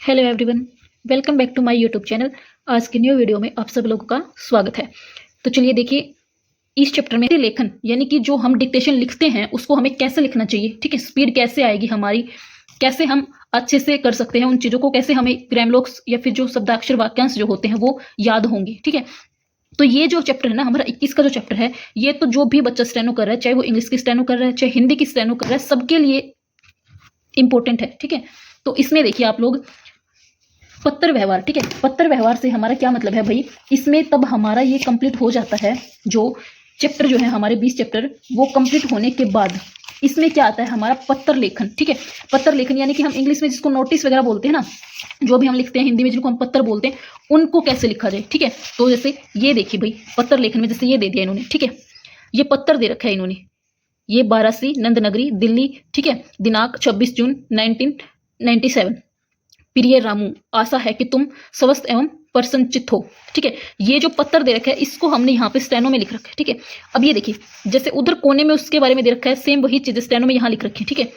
Hello everyone, welcome back to my YouTube channel. आज की new video में आप सब लोगों का स्वागत है। तो चलिए देखिए, इस चैप्टर में लेखन यानी कि जो हम डिक्टेशन लिखते हैं उसको हमें कैसे लिखना चाहिए, ठीक है, स्पीड कैसे आएगी हमारी, कैसे हम अच्छे से कर सकते हैं उन चीज़ों को, कैसे हमें ग्रामलोक्स या फिर जो शब्दाक्षर वाक्यांश जो होते हैं वो याद होंगे, ठीक है। तो ये जो चैप्टर है ना, हमारा 21 का जो चैप्टर है, ये तो जो भी बच्चा स्टेनो कर रहा है, चाहे वो इंग्लिश की स्टेनो कर रहा है, चाहे हिंदी की स्टेनो कर रहा है, सबके लिए इंपॉर्टेंट है, ठीक है। तो इसमें देखिए आप लोग, पत्र व्यवहार, ठीक है। पत्र व्यवहार से हमारा क्या मतलब है भाई, इसमें तब हमारा ये कंप्लीट हो जाता है, जो चैप्टर जो है हमारे 20 चैप्टर वो कंप्लीट होने के बाद इसमें क्या आता है हमारा पत्र लेखन, ठीक है। पत्र लेखन यानी कि हम इंग्लिश में जिसको नोटिस वगैरह बोलते हैं ना, जो भी हम लिखते हैं, हिंदी में जिनको हम पत्र बोलते हैं, उनको कैसे लिखा जाए, ठीक है। तो जैसे ये देखिए भाई, पत्र लेखन में जैसे ये दे दिया इन्होंने, ठीक है, ये पत्र दे रखा है इन्होंने, ये वाराणसी नंदनगरी दिल्ली, ठीक है, दिनांक 26 जून 1997। प्रिय रामू, आशा है कि तुम स्वस्थ एवं प्रसन्नचित्त हो, ठीक है। ये जो पत्र दे रखा है इसको हमने यहाँ पे स्टेनो में लिख रखा है, ठीक है। अब ये देखिए, जैसे उधर कोने में उसके बारे में दे रखा है, सेम वही चीज़ स्टेनो में यहाँ लिख रखी है, ठीक है।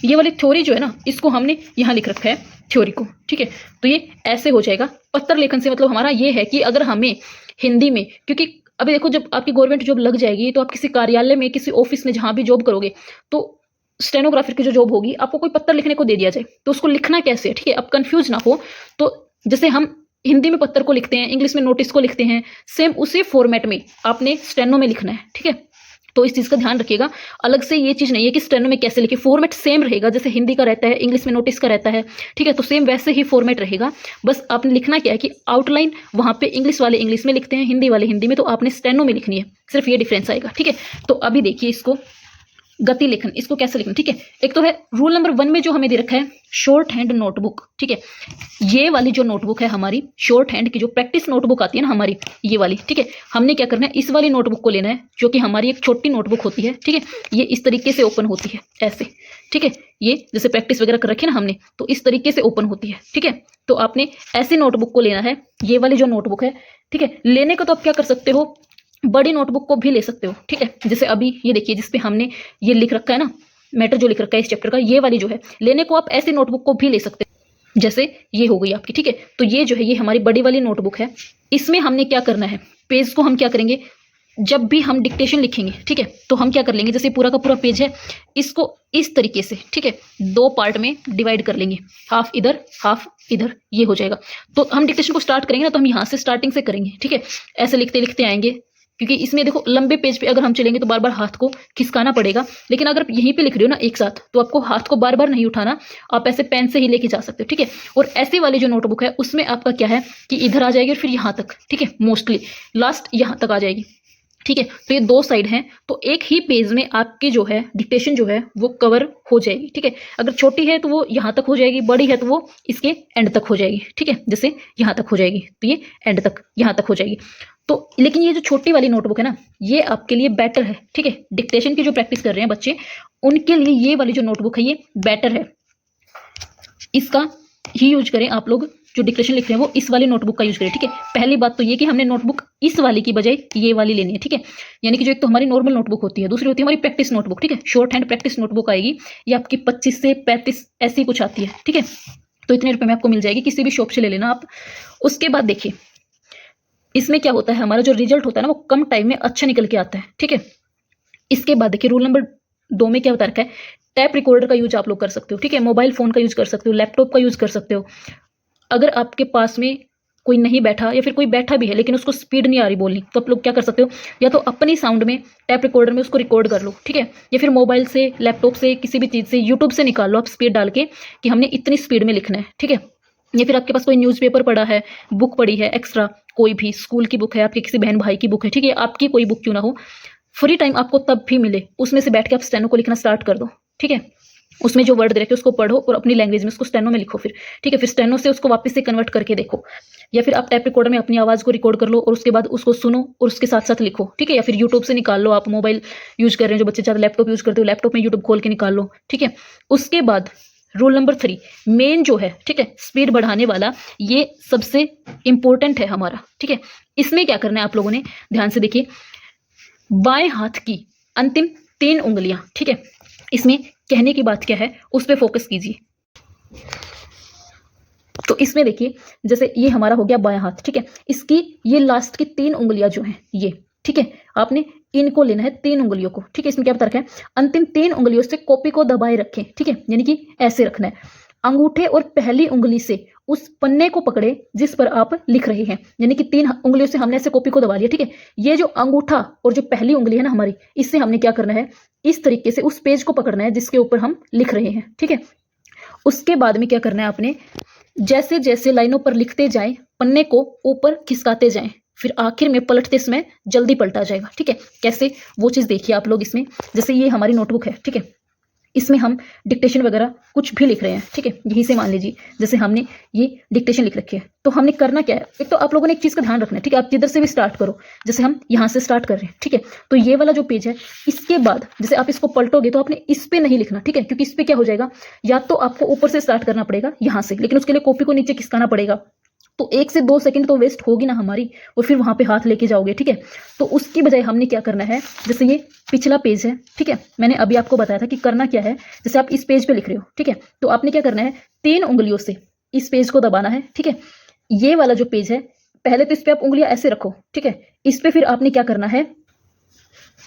ये वाली थ्योरी जो है ना, इसको हमने यहाँ लिख रखा है, थ्योरी को, ठीक है। तो ये ऐसे हो जाएगा। पत्र लेखन से मतलब हमारा ये है कि अगर हमें हिंदी में, क्योंकि अभी देखो जब आपकी गवर्नमेंट जॉब लग जाएगी तो आप किसी कार्यालय में, किसी ऑफिस में जहाँ भी जॉब करोगे, तो स्टेनोग्राफर की जो जॉब होगी, आपको कोई पत्र लिखने को दे दिया जाए तो उसको लिखना कैसे है, ठीक है। अब कंफ्यूज ना हो, तो जैसे हम हिंदी में पत्र को लिखते हैं, इंग्लिश में नोटिस को लिखते हैं, सेम उसी फॉर्मेट में आपने स्टेनो में लिखना है, ठीक है। तो इस चीज़ का ध्यान रखिएगा। अलग से ये चीज़ नहीं है कि स्टेनो में कैसे लिखे, फॉर्मेट सेम रहेगा, जैसे हिंदी का रहता है, इंग्लिश में नोटिस का रहता है, ठीक है। तो सेम वैसे ही फॉर्मेट रहेगा। बस आपने लिखना क्या है कि आउटलाइन वहाँ पे इंग्लिश वाले इंग्लिश में लिखते हैं, हिंदी वाले हिंदी में, तो आपने स्टेनो में लिखनी है, सिर्फ ये डिफरेंस आएगा, ठीक है। तो अभी देखिए इसको, गति लेखन, इसको कैसे लिखना, ठीक है। एक तो है रूल नंबर 1 में जो हमें दे रखा है शॉर्ट हैंड नोटबुक, ठीक है। ये वाली जो नोटबुक है हमारी शॉर्ट हैंड की, जो प्रैक्टिस नोटबुक आती है ना हमारी, ये वाली, ठीक है। हमने क्या करना है, इस वाली नोटबुक को लेना है, जो कि हमारी एक छोटी नोटबुक होती है, ठीक है। ये इस तरीके से ओपन होती है, ऐसे, ठीक है। ये जैसे प्रैक्टिस वगैरह कर रखी है ना हमने, तो इस तरीके से ओपन होती है, ठीक है। तो आपने ऐसी नोटबुक को लेना है, ये वाली जो नोटबुक है, ठीक है। लेने को तो आप क्या कर सकते हो, बड़ी नोटबुक को भी ले सकते हो, ठीक है। जैसे अभी ये देखिए, जिसपे हमने ये लिख रखा है ना, मैटर जो लिख रखा है इस चैप्टर का, ये वाली जो है, लेने को आप ऐसी नोटबुक को भी ले सकते हो, जैसे ये हो गई आपकी, ठीक है। तो ये जो है, ये हमारी बड़ी वाली नोटबुक है। इसमें हमने क्या करना है, पेज को हम क्या करेंगे, जब भी हम डिक्टेशन लिखेंगे, ठीक है, तो हम क्या कर लेंगे, जैसे पूरा का पूरा पेज है, इसको इस तरीके से, ठीक है, 2 पार्ट में डिवाइड कर लेंगे, हाफ इधर हाफ इधर, ये हो जाएगा। तो हम डिक्टेशन को स्टार्ट करेंगे ना, तो हम यहाँ से स्टार्टिंग से करेंगे, ठीक है। ऐसे लिखते लिखते आएंगे, क्योंकि इसमें देखो लंबे पेज पे अगर हम चलेंगे तो बार बार हाथ को खिसकाना पड़ेगा, लेकिन अगर यहीं पे लिख रहे हो ना एक साथ, तो आपको हाथ को बार बार नहीं उठाना, आप ऐसे पेन से ही लेके जा सकते हो, ठीक है। और ऐसे वाली जो नोटबुक है उसमें आपका क्या है कि इधर आ जाएगी और फिर यहाँ तक, ठीक है, मोस्टली लास्ट यहाँ तक आ जाएगी, ठीक है। तो ये 2 साइड हैं, तो एक ही पेज में आपकी जो है डिक्टेशन जो है वो कवर हो जाएगी, ठीक है। अगर छोटी है तो वो यहाँ तक हो जाएगी, बड़ी है तो वो इसके एंड तक हो जाएगी, ठीक है। जैसे यहाँ तक हो जाएगी तो ये एंड तक यहाँ तक हो जाएगी। तो लेकिन ये जो छोटी वाली नोटबुक है ना, ये आपके लिए बेटर है, ठीक है। डिक्टेशन की जो प्रैक्टिस कर रहे हैं बच्चे, उनके लिए ये वाली जो नोटबुक है ये बेटर है, इसका ही यूज करें आप लोग। जो डिक्टेशन लिख रहे हैं वो इस वाली नोटबुक का यूज करें, ठीक है। पहली बात तो ये कि हमने नोटबुक इस वाली की बजाय ये वाली लेनी है, ठीक है। यानी कि जो एक तो हमारी नॉर्मल नोटबुक होती है, दूसरी होती है हमारी प्रैक्टिस नोटबुक, ठीक है। शॉर्ट हैंड प्रैक्टिस नोटबुक आएगी, ये आपकी 25 से 35 ऐसी कुछ आती है, ठीक है। तो इतने रुपए में आपको मिल जाएगी, किसी भी शॉप से ले लेना आप। उसके बाद देखिए, इसमें क्या होता है, हमारा जो रिजल्ट होता है ना वो कम टाइम में अच्छा निकल के आता है, ठीक है। इसके बाद देखिए, रूल नंबर 2 में क्या बता रखा है, टैप रिकॉर्डर का यूज आप लोग कर सकते हो, ठीक है। मोबाइल फोन का यूज कर सकते हो, लैपटॉप का यूज कर सकते हो। अगर आपके पास में कोई नहीं बैठा, या फिर कोई बैठा भी है लेकिन उसको स्पीड नहीं आ रही बोलनी, तो आप लोग क्या कर सकते हो, या तो अपनी साउंड में टैप रिकॉर्डर में उसको रिकॉर्ड कर लो, ठीक है। या फिर मोबाइल से, लैपटॉप से, किसी भी चीज़ से, यूट्यूब से निकाल लो आप स्पीड डाल के कि हमने इतनी स्पीड में लिखना है, ठीक है। या फिर आपके पास कोई न्यूज़पेपर पड़ा है, बुक पड़ी है एक्स्ट्रा, कोई भी स्कूल की बुक है, आपके किसी बहन भाई की बुक है, ठीक है, आपकी कोई बुक क्यों ना हो, फ्री टाइम आपको तब भी मिले, उसमें से बैठ के आप स्टेनो को लिखना स्टार्ट कर दो, ठीक है। उसमें जो वर्ड दे रखे उसको पढ़ो और अपनी लैंग्वेज में उसको स्टेनो में लिखो फिर, ठीक है। फिर स्टेनो से उसको वापस से कन्वर्ट करके देखो, या फिर आप टैप रिकॉर्डर में अपनी आवाज़ को रिकॉर्ड कर लो और उसके बाद उसको सुनो और उसके साथ साथ लिखो, ठीक है। या फिर यूट्यूब से निकाल लो, आप मोबाइल यूज कर रहे हैं जो बच्चे ज़्यादा लैपटॉप यूज करते हो, लैपटॉप में यूट्यूब खोल के निकाल लो, ठीक है। उसके बाद रूल नंबर 3 मेन जो है, ठीक है, स्पीड बढ़ाने वाला, ये सबसे इंपॉर्टेंट है हमारा, ठीक है। इसमें क्या करना है आप लोगों ने, ध्यान से देखिए, बाएं हाथ की अंतिम 3 उंगलियां, ठीक है, इसमें कहने की बात क्या है उस पर फोकस कीजिए। तो इसमें देखिए, जैसे ये हमारा हो गया बायां हाथ, ठीक है, इसकी ये लास्ट की 3 उंगलियां जो हैं ये, ठीक है, आपने इनको लेना है 3 उंगलियों को, ठीक है। इसमें क्या बता रखा है, अंतिम 3 उंगलियों से कॉपी को दबाए रखें, ठीक है, यानी कि ऐसे रखना है। अंगूठे और पहली उंगली से उस पन्ने को पकड़े जिस पर आप लिख रहे हैं, यानी कि 3 उंगलियों से हमने ऐसे कॉपी को दबा लिया, ठीक है। ये जो अंगूठा और जो पहली उंगली है ना हमारी, इससे हमने क्या करना है, इस तरीके से उस पेज को पकड़ना है जिसके ऊपर हम लिख रहे हैं, ठीक है। उसके बाद में क्या करना है आपने, जैसे जैसे लाइनों पर लिखते जाएं, पन्ने को ऊपर खिसकाते जाएं, फिर आखिर में पलटते समय जल्दी पलटा जाएगा, ठीक है। कैसे, वो चीज़ देखिए आप लोग इसमें। जैसे ये हमारी नोटबुक है, ठीक है, इसमें हम डिक्टेशन वगैरह कुछ भी लिख रहे हैं, ठीक है। यहीं से मान लीजिए जैसे हमने ये डिक्टेशन लिख रखी है, तो हमने करना क्या है, एक तो आप लोगों ने एक चीज़ का ध्यान रखना है, ठीक है। आप जिधर से भी स्टार्ट करो, जैसे हम यहाँ से स्टार्ट कर रहे हैं, ठीक है, तो ये वाला जो पेज है, इसके बाद जैसे आप इसको पलटोगे तो आपने इस पे नहीं लिखना, ठीक है, क्योंकि इस पे क्या हो जाएगा, या तो आपको ऊपर से स्टार्ट करना पड़ेगा यहाँ से, लेकिन उसके लिए कॉपी को नीचे खिसकाना पड़ेगा, तो 1 से 2 सेकंड तो वेस्ट होगी ना हमारी, और फिर वहां पे हाथ लेके जाओगे, ठीक है। तो उसकी बजाय हमने क्या करना है, जैसे ये पिछला पेज है, ठीक है, मैंने अभी आपको बताया था कि करना क्या है। जैसे आप इस पेज पे लिख रहे हो, ठीक है, तो आपने क्या करना है, 3 उंगलियों से इस पेज को दबाना है, ठीक है। ये वाला जो पेज है, पहले तो इस पे आप उंगलियां ऐसे रखो, ठीक है, इस पे फिर आपने क्या करना है,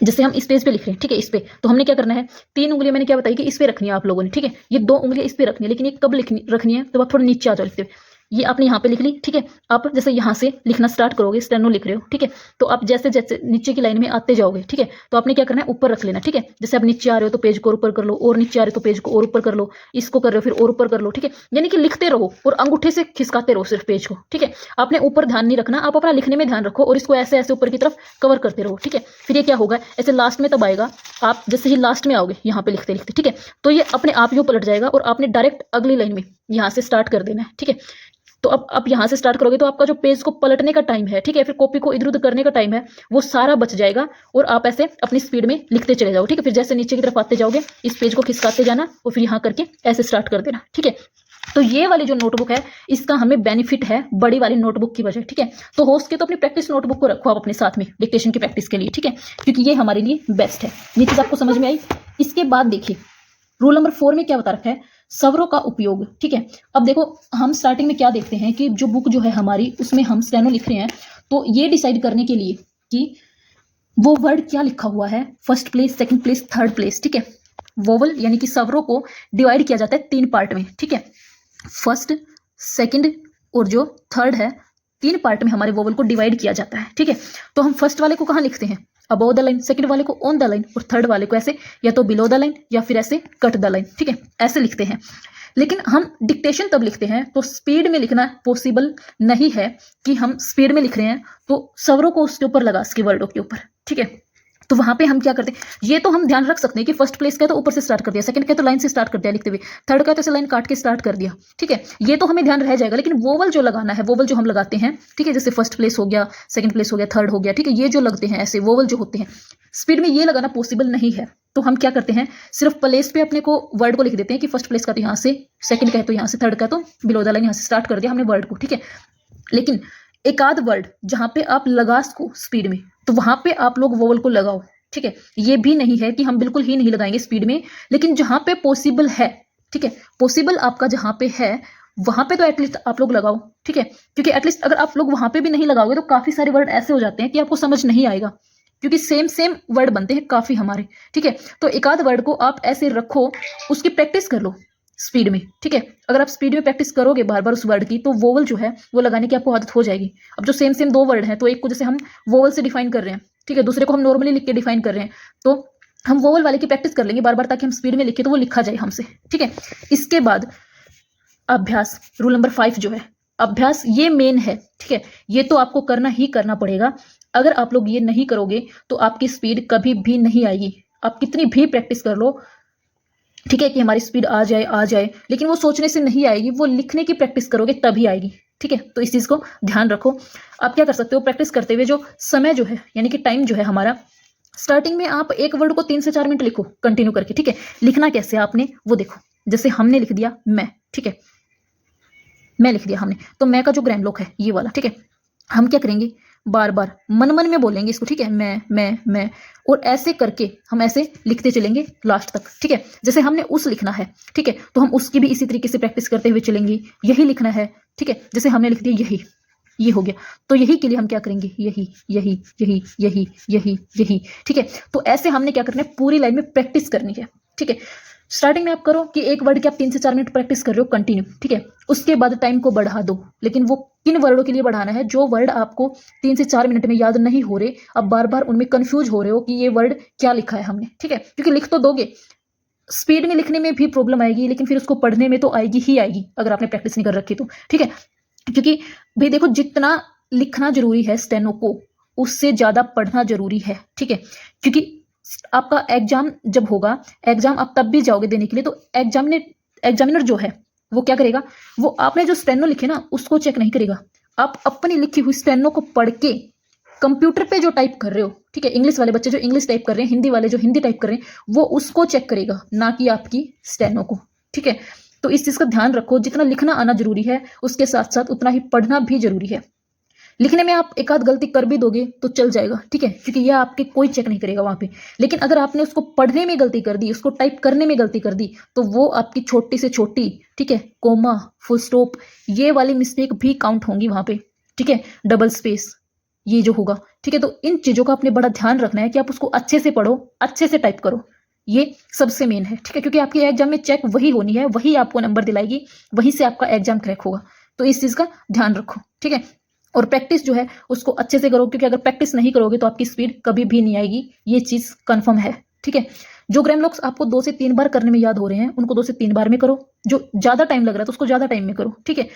जैसे हम इस पेज पे लिख रहे हैं, ठीक है, इस पे तो हमने क्या करना है, 3 उंगलियां मैंने क्या बताई कि इस पे रखनी है आप लोगों ने, ठीक है। ये 2 उंगलियां इस पे रखनी है, लेकिन ये कब रखनी है, तो आप थोड़ा नीचे आ जाओ लिखते हुए। ये आपने यहाँ पे लिख ली, ठीक है। आप जैसे यहाँ से लिखना स्टार्ट करोगे, स्टेनो लिख रहे हो, ठीक है, तो आप जैसे जैसे नीचे की लाइन में आते जाओगे, ठीक है, तो आपने क्या करना है, ऊपर रख लेना, ठीक है। जैसे आप नीचे आ रहे हो तो पेज को और ऊपर कर लो, और नीचे आ रहे हो तो पेज को और ऊपर कर लो, इसको कर रहे हो फिर और ऊपर कर लो, ठीक है। यानी कि लिखते रहो और अंगूठे से खिसकाते रहो सिर्फ पेज को, ठीक है। आपने ऊपर ध्यान नहीं रखना, आप अपना लिखने में ध्यान रखो और इसको ऐसे ऐसे ऊपर की तरफ कवर करते रहो, ठीक है। फिर ये क्या होगा, ऐसे लास्ट में तब आएगा, आप जैसे ही लास्ट में आओगे यहाँ पे लिखते लिखते, ठीक है, तो ये अपने आप ही पलट जाएगा और आपने डायरेक्ट अगली लाइन में यहाँ से स्टार्ट कर देना है, ठीक है। तो अब आप यहाँ से स्टार्ट करोगे तो आपका जो पेज को पलटने का टाइम है, ठीक है, फिर कॉपी को इधर उधर करने का टाइम है, वो सारा बच जाएगा और आप ऐसे अपनी स्पीड में लिखते चले जाओ, ठीक है। फिर जैसे नीचे की तरफ आते जाओगे, इस पेज को खिसकाते जाना और फिर यहाँ करके ऐसे स्टार्ट कर देना, ठीक है। तो ये वाली जो नोटबुक है, इसका हमें बेनिफिट है बड़ी वाली नोटबुक की वजह, ठीक है। तो हो सके तो अपनी प्रैक्टिस नोटबुक को रखो आप अपने साथ में डिक्टेशन की प्रैक्टिस के लिए, ठीक है, क्योंकि ये हमारे लिए बेस्ट है। ये चीज़ आपको समझ में आई। इसके बाद देखिए रूल नंबर 4 में क्या बता रखा है, स्वरों का उपयोग, ठीक है। अब देखो हम स्टार्टिंग में क्या देखते हैं कि जो बुक जो है हमारी, उसमें हम स्टेनो लिख रहे हैं, तो ये डिसाइड करने के लिए कि वो वर्ड क्या लिखा हुआ है, first place, second place, third place, ठीक है। वोवल यानी कि स्वरों को डिवाइड किया जाता है 3 पार्ट में, ठीक है। फर्स्ट, सेकंड और जो थर्ड है, 3 पार्ट में हमारे वोवल को डिवाइड किया जाता है, ठीक है। तो हम फर्स्ट वाले को कहाँ लिखते हैं, अबव द लाइन, सेकंड वाले को ऑन द लाइन और थर्ड वाले को ऐसे या तो बिलो द लाइन या फिर ऐसे कट द लाइन, ठीक है, ऐसे लिखते हैं। लेकिन हम डिक्टेशन तब लिखते हैं तो स्पीड में लिखना पॉसिबल नहीं है कि हम स्पीड में लिख रहे हैं तो स्वरों को उसके ऊपर लगा, उसके वर्डों के ऊपर, ठीक है। तो वहां पे हम क्या करते हैं, ये तो हम ध्यान रख सकते हैं कि फर्स्ट प्लेस का है तो ऊपर से स्टार्ट कर दिया, सेकंड का तो लाइन से स्टार्ट कर दिया लिखते हुए, थर्ड का तो ऐसे लाइन काट के स्टार्ट कर दिया, ठीक है, ये तो हमें ध्यान रह जाएगा। लेकिन वोवल जो लगाना है, वोवल जो हम लगाते हैं, ठीक है, जैसे फर्स्ट प्लेस हो गया, सेकंड प्लेस हो गया, थर्ड हो गया, ठीक है, ये जो लगते हैं ऐसे वोवल जो होते हैं, स्पीड में ये लगाना पॉसिबल नहीं है। तो हम क्या करते हैं, सिर्फ प्लेस पे अपने को वर्ड को लिख देते हैं कि फर्स्ट प्लेस का तो यहाँ से, सेकंड का है तो यहाँ से, थर्ड का तो बिलो द लाइन यहाँ से स्टार्ट कर दिया हमने वर्ड को, ठीक है। लेकिन एक आध वर्ड जहां पे आप लगा सको स्पीड में, तो वहां पे आप लोग वोवल को लगाओ, ठीक है। ये भी नहीं है कि हम बिल्कुल ही नहीं लगाएंगे स्पीड में, लेकिन जहां पे पॉसिबल है, ठीक है, पॉसिबल आपका जहां पे है वहां पे तो एटलीस्ट आप लोग लगाओ, ठीक है। क्योंकि एटलीस्ट अगर आप लोग वहां पे भी नहीं लगाओगे तो काफी सारे वर्ड ऐसे हो जाते हैं कि आपको समझ नहीं आएगा, क्योंकि सेम सेम वर्ड बनते हैं काफी हमारे, ठीक है। तो एक आध वर्ड को आप ऐसे रखो, उसकी प्रैक्टिस कर लो स्पीड में, ठीक है। अगर आप स्पीड में प्रैक्टिस करोगे बार बार उस वर्ड की, तो वोवल जो है वो लगाने की आपको आदत हो जाएगी। अब जो सेम सेम 2 वर्ड हैं, तो एक को जैसे हम वोवल से डिफाइन कर रहे हैं, ठीक है, दूसरे को हम नॉर्मली लिख के डिफाइन कर रहे हैं, तो हम वोवल वाले की प्रैक्टिस कर लेंगे बार बार ताकि हम स्पीड में लिखें तो वो लिखा जाए हमसे, ठीक है। इसके बाद अभ्यास, रूल नंबर 5 जो है अभ्यास, ये मेन है, ठीक है। ये तो आपको करना ही करना पड़ेगा। अगर आप लोग ये नहीं करोगे तो आपकी स्पीड कभी भी नहीं आएगी। आप कितनी भी प्रैक्टिस कर लो, ठीक है, कि हमारी स्पीड आ जाए, लेकिन वो सोचने से नहीं आएगी, वो लिखने की प्रैक्टिस करोगे तभी आएगी, ठीक है। तो इस चीज़ को ध्यान रखो। आप क्या कर सकते हो, प्रैक्टिस करते हुए जो समय जो है यानी कि टाइम जो है हमारा, स्टार्टिंग में आप एक वर्ड को 3 से 4 मिनट लिखो कंटिन्यू करके, ठीक है। लिखना कैसे आपने वो देखो, जैसे हमने लिख दिया मैं, ठीक है, मैं लिख दिया हमने, तो मैं का जो ग्राम लोक है ये वाला, ठीक है। हम क्या करेंगे, बार बार मन मन में बोलेंगे इसको, ठीक है, मैं, और ऐसे करके हम ऐसे लिखते चलेंगे लास्ट तक, ठीक है। जैसे हमने उस लिखना है, ठीक है, तो हम उसकी भी इसी तरीके से प्रैक्टिस करते हुए चलेंगे। यही लिखना है, ठीक है, जैसे हमने लिख दिया यही, ये हो गया, तो यही के लिए हम क्या करेंगे, यही यही यही यही यही यही, ठीक है। तो ऐसे हमने क्या करना है, पूरी लाइन में प्रैक्टिस करनी है, ठीक है। स्टार्टिंग में आप करो कि एक वर्ड की आप 3 से 4 मिनट प्रैक्टिस कर रहे हो कंटिन्यू, ठीक है। उसके बाद टाइम को बढ़ा दो, लेकिन वो किन वर्डों के लिए बढ़ाना है, जो वर्ड आपको 3 से 4 मिनट में याद नहीं हो रहे, आप बार बार उनमें कंफ्यूज हो रहे हो कि ये वर्ड क्या लिखा है हमने, ठीक है। क्योंकि लिख तो दोगे, स्पीड में लिखने में भी प्रॉब्लम आएगी, लेकिन फिर उसको पढ़ने में तो आएगी ही आएगी अगर आपने प्रैक्टिस नहीं कर रखी तो, ठीक है। क्योंकि भाई देखो, जितना लिखना जरूरी है स्टेनो को, उससे ज्यादा पढ़ना जरूरी है, ठीक है। क्योंकि आपका एग्जाम जब होगा, एग्जाम आप तब भी जाओगे देने के लिए, तो एग्जामिनर जो है वो क्या करेगा, वो आपने जो स्टेनो लिखे ना उसको चेक नहीं करेगा, आप अपनी लिखी हुई स्टेनो को पढ़ के कंप्यूटर पे जो टाइप कर रहे हो, ठीक है, इंग्लिश वाले बच्चे जो इंग्लिश टाइप कर रहे हैं, हिंदी वाले जो हिंदी टाइप कर रहे हैं, वो उसको चेक करेगा, ना कि आपकी स्टेनो को, ठीक है। तो इस चीज का ध्यान रखो, जितना लिखना आना जरूरी है उसके साथ साथ उतना ही पढ़ना भी जरूरी है। लिखने में आप एक आध गलती कर भी दोगे तो चल जाएगा, ठीक है, क्योंकि यह आपके कोई चेक नहीं करेगा वहां पे। लेकिन अगर आपने उसको पढ़ने में गलती कर दी, उसको टाइप करने में गलती कर दी, तो वो आपकी छोटी से छोटी, ठीक है, कोमा, फुल स्टॉप, ये वाली मिस्टेक भी काउंट होंगी वहां पे, ठीक है, डबल स्पेस, ये जो होगा, ठीक है। तो इन चीजों का आपने बड़ा ध्यान रखना है कि आप उसको अच्छे से पढ़ो, अच्छे से टाइप करो, ये सबसे मेन है, ठीक है। क्योंकि आपके एग्जाम में चेक वही होनी है, वही आपको नंबर दिलाएगी, वहीं से आपका एग्जाम क्रैक होगा। तो इस चीज का ध्यान रखो, ठीक है। और प्रैक्टिस जो है उसको अच्छे से करो, क्योंकि अगर प्रैक्टिस नहीं करोगे तो आपकी स्पीड कभी भी नहीं आएगी, ये चीज कंफर्म है, ठीक है। जो ग्रामर आपको 2 से 3 बार करने में याद हो रहे हैं, उनको 2 से 3 बार में करो। जो ज्यादा टाइम लग रहा है तो उसको ज्यादा टाइम में करो, ठीक है।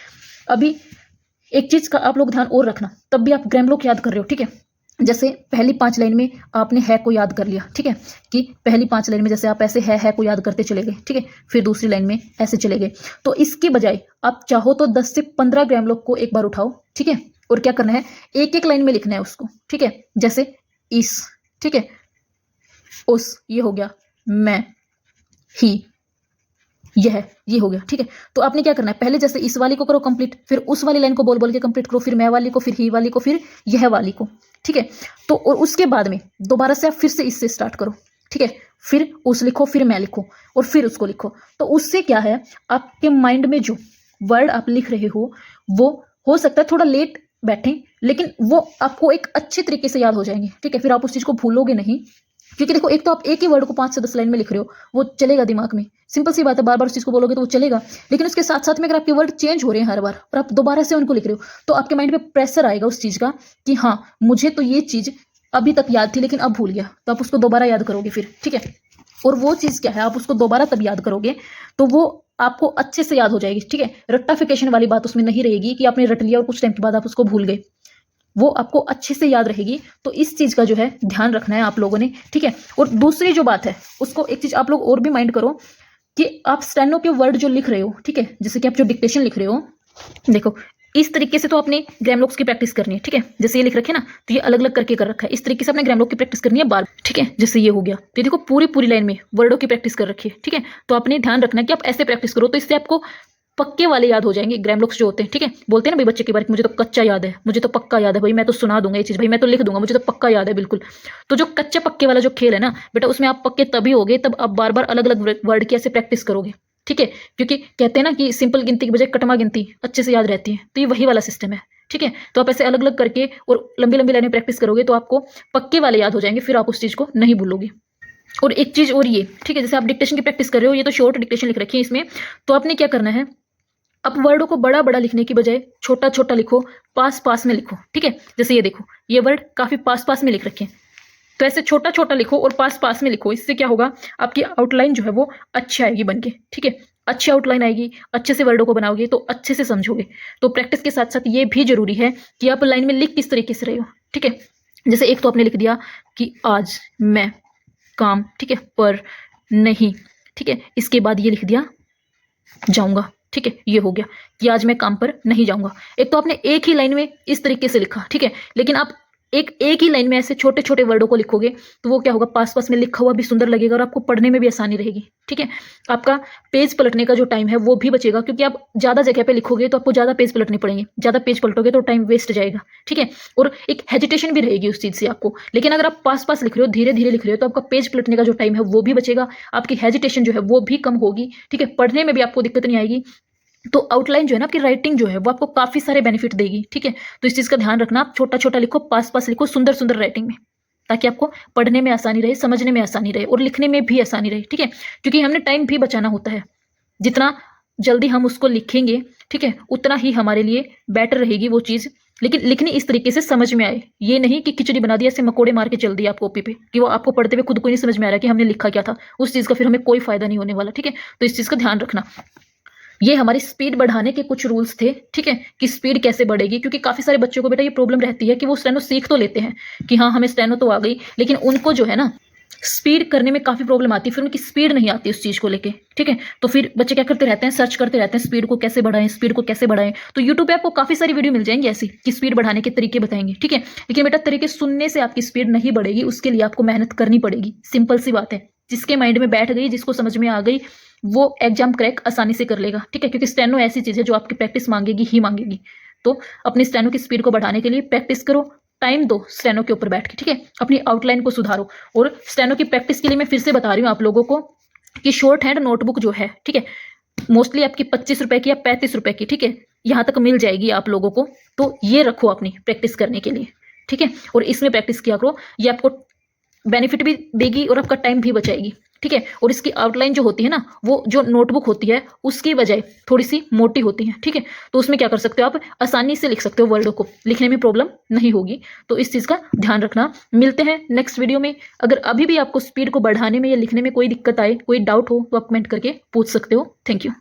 अभी एक चीज का आप लोग ध्यान और रखना, तब भी आप ग्रामर याद कर रहे हो, ठीक है। जैसे पहली 5 लाइन में आपने है को याद कर लिया, ठीक है, कि पहली 5 लाइन में जैसे आप ऐसे है को याद करते चले गए, ठीक है। फिर दूसरी लाइन में ऐसे चले गए, तो इसके बजाय आप चाहो तो 10 से 15 ग्रामर को एक बार उठाओ, ठीक है। और क्या करना है, एक एक लाइन में लिखना है उसको, ठीक है। जैसे इस, ठीक है, उस, ये हो गया, मैं, ही, यह, ये हो गया, ठीक है। तो आपने क्या करना है, पहले जैसे इस वाली को करो कंप्लीट, फिर उस वाली लाइन को बोल बोल के कंप्लीट करो, फिर मैं वाली को, फिर ही वाली को, फिर यह वाली को, ठीक है। तो और उसके बाद में दोबारा से आप फिर से इससे स्टार्ट करो, ठीक है। फिर उस लिखो, फिर मैं लिखो, और फिर उसको लिखो। तो उससे क्या है, आपके माइंड में जो वर्ड आप लिख रहे हो वो सकता है थोड़ा लेट बैठे, लेकिन वो आपको एक अच्छे तरीके से याद हो जाएंगे, ठीक है। फिर आप उस चीज को भूलोगे नहीं, क्योंकि देखो, एक तो आप एक ही वर्ड को 5 से 10 लाइन में लिख रहे हो, वो चलेगा दिमाग में, सिंपल सी बात है, बार बार उस चीज को बोलोगे तो वो चलेगा। लेकिन उसके साथ साथ में अगर आपके वर्ड चेंज हो रहे हैं हर बार और आप दोबारा से उनको लिख रहे हो, तो आपके माइंड पे प्रेशर आएगा उस चीज का कि हाँ, मुझे तो ये चीज अभी तक याद थी लेकिन अब भूल गया, तो आप उसको दोबारा याद करोगे फिर, ठीक है। और वो चीज क्या है, आप उसको दोबारा तब याद करोगे तो वो आपको अच्छे से याद हो जाएगी, ठीक है। रट्टाफिकेशन वाली बात उसमें नहीं रहेगी कि आपने रट लिया और कुछ टाइम के बाद आप उसको भूल गए, वो आपको अच्छे से याद रहेगी। तो इस चीज का जो है ध्यान रखना है आप लोगों ने, ठीक है। और दूसरी जो बात है, उसको एक चीज आप लोग और भी माइंड करो कि आप स्टेनो के वर्ड जो लिख रहे हो, ठीक है, जैसे कि आप जो डिक्टेशन लिख रहे हो, देखो इस तरीके से तो आपने ग्रामर की प्रैक्टिस करनी है, ठीक है। जैसे ये लिख रखे ना, तो ये अलग अलग करके कर रखा है, इस तरीके से आपने ग्रामर की प्रैक्टिस करनी है बार, ठीक है। जैसे ये हो गया, तो ये देखो पूरी लाइन में वर्डों की प्रैक्टिस कर रखी है, ठीक है। तो आपने ध्यान रखना है कि आप ऐसे प्रैक्टिस करो, तो इससे आपको पक्के वाले याद हो जाएंगे ग्रामर जो होते हैं, ठीक है। बोलते हैं ना भाई बच्चे के बारे में, मुझे तो कच्चा याद है, मुझे तो पक्का याद है, भाई मैं तो सुना दूंगा ये चीज, भाई मैं तो लिख दूंगा, मुझे तो पक्का याद है बिल्कुल। तो जो कच्चे पक्के वाला जो खेल है ना बेटा, उसमें आप पक्के तभी होगे तब आप बार बार अलग अलग वर्ड की ऐसे प्रैक्टिस करोगे, ठीक है। क्योंकि कहते हैं ना कि सिंपल गिनती की बजाय कटमा गिनती अच्छे से याद रहती है, तो ये वही वाला सिस्टम है, ठीक है। तो आप ऐसे अलग अलग करके और लंबी लंबी लाइनें प्रैक्टिस करोगे तो आपको पक्के वाले याद हो जाएंगे, फिर आप उस चीज को नहीं भूलोगे। और एक चीज और ये, ठीक है, जैसे आप डिक्टेशन की प्रैक्टिस कर रहे हो, ये तो शॉर्ट डिक्टेशन लिख रखी है इसमें, तो आपने क्या करना है, अब वर्डों को बड़ा बड़ा लिखने की बजाय छोटा छोटा लिखो, पास पास में लिखो, ठीक है। जैसे ये देखो, ये वर्ड काफी पास पास में लिख रखे हैं, तो ऐसे छोटा छोटा लिखो और पास पास में लिखो। इससे क्या होगा, आपकी आउटलाइन जो है वो अच्छी आएगी बनके, ठीक है। अच्छी आउटलाइन आएगी, अच्छे से वर्डों को बनाओगे तो अच्छे से समझोगे। तो प्रैक्टिस के साथ साथ ये भी जरूरी है कि आप लाइन में लिख किस तरीके से रहे हो, ठीक है। जैसे एक तो आपने लिख दिया कि आज मैं काम, ठीक है, पर नहीं, ठीक है। इसके बाद ये लिख दिया जाऊंगा, ठीक है, ये हो गया कि आज मैं काम पर नहीं जाऊंगा। एक तो आपने एक ही लाइन में इस तरीके से लिखा, ठीक है, लेकिन आप एक ही लाइन में ऐसे छोटे छोटे वर्डों को लिखोगे तो वो क्या होगा, पास पास में लिखा हुआ भी सुंदर लगेगा और आपको पढ़ने में भी आसानी रहेगी। ठीक है, आपका पेज पलटने का जो टाइम है वो भी बचेगा, क्योंकि आप ज़्यादा जगह पे लिखोगे तो आपको ज़्यादा पेज पलटने पड़ेंगे, ज़्यादा पेज पलटोगे तो टाइम वेस्ट जाएगा। ठीक है, और एक हेजिटेशन भी रहेगी उस चीज़ से आपको। लेकिन अगर आप पास पास लिख रहे हो, धीरे धीरे लिख रहे हो, तो आपका पेज पलटने का जो टाइम है वो भी बचेगा, आपकी हेजिटेशन जो है वो भी कम होगी। ठीक है, पढ़ने में भी आपको दिक्कत नहीं आएगी। तो आउटलाइन जो है ना, आपकी राइटिंग जो है वो आपको काफ़ी सारे बेनिफिट देगी। ठीक है, तो इस चीज़ का ध्यान रखना, आप छोटा छोटा लिखो, पास पास लिखो, सुंदर सुंदर राइटिंग में, ताकि आपको पढ़ने में आसानी रहे, समझने में आसानी रहे और लिखने में भी आसानी रहे। ठीक है, क्योंकि हमने टाइम भी बचाना होता है, जितना जल्दी हम उसको लिखेंगे, ठीक है, उतना ही हमारे लिए बेटर रहेगी वो चीज़। लेकिन लिखनी इस तरीके से समझ में आए, ये नहीं कि खिचड़ी बना दी ऐसे मकोड़े मार के चल दिया आप कॉपी पे, कि वो आपको पढ़ते हुए खुद को नहीं समझ में आ रहा कि हमने लिखा क्या था, उस चीज़ का फिर हमें कोई फायदा नहीं होने वाला। ठीक है, तो इस चीज़ का ध्यान रखना। ये हमारी स्पीड बढ़ाने के कुछ रूल्स थे। ठीक है, कि स्पीड कैसे बढ़ेगी, क्योंकि काफ़ी सारे बच्चों को बेटा ये प्रॉब्लम रहती है कि वो स्टेनो सीख तो लेते हैं कि हाँ हमें स्टेनो तो आ गई, लेकिन उनको जो है ना स्पीड करने में काफ़ी प्रॉब्लम आती है, फिर उनकी स्पीड नहीं आती उस चीज़ को लेके। ठीक है, तो फिर बच्चे क्या करते रहते हैं, सर्च करते रहते हैं स्पीड को कैसे बढ़ाएं, स्पीड को कैसे बढ़ाएं। तो यूट्यूब पे आपको काफ़ी सारी वीडियो मिल जाएंगी ऐसी कि स्पीड बढ़ाने के तरीके बताएंगे। ठीक है, लेकिन बेटा तरीके सुनने से आपकी स्पीड नहीं बढ़ेगी, उसके लिए आपको मेहनत करनी पड़ेगी। सिंपल सी बात है, जिसके माइंड में बैठ गई, जिसको समझ में आ गई, वो एग्जाम क्रैक आसानी से कर लेगा। ठीक है, क्योंकि स्टेनो ऐसी चीज़ है जो आपकी प्रैक्टिस मांगेगी ही मांगेगी। तो अपनी स्टेनो की स्पीड को बढ़ाने के लिए प्रैक्टिस करो, टाइम दो स्टेनो के ऊपर बैठ के। ठीक है, अपनी आउटलाइन को सुधारो। और स्टेनो की प्रैक्टिस के लिए मैं फिर से बता रही हूँ आप लोगों को कि शॉर्ट हैंड नोटबुक जो है, ठीक है, मोस्टली आपकी 25 रुपए की या 35 रुपए की, ठीक है, यहाँ तक मिल जाएगी आप लोगों को। तो ये रखो अपनी प्रैक्टिस करने के लिए। ठीक है, और इसमें प्रैक्टिस किया करो, ये आपको बेनिफिट भी देगी और आपका टाइम भी बचाएगी। ठीक है, और इसकी आउटलाइन जो होती है ना, वो जो नोटबुक होती है उसकी बजाय थोड़ी सी मोटी होती है। ठीक है, तो उसमें क्या कर सकते हो, आप आसानी से लिख सकते हो, वर्डों को लिखने में प्रॉब्लम नहीं होगी। तो इस चीज़ का ध्यान रखना। मिलते हैं नेक्स्ट वीडियो में। अगर अभी भी आपको स्पीड को बढ़ाने में या लिखने में कोई दिक्कत आए, कोई डाउट हो, तो आप कमेंट करके पूछ सकते हो। Thank you.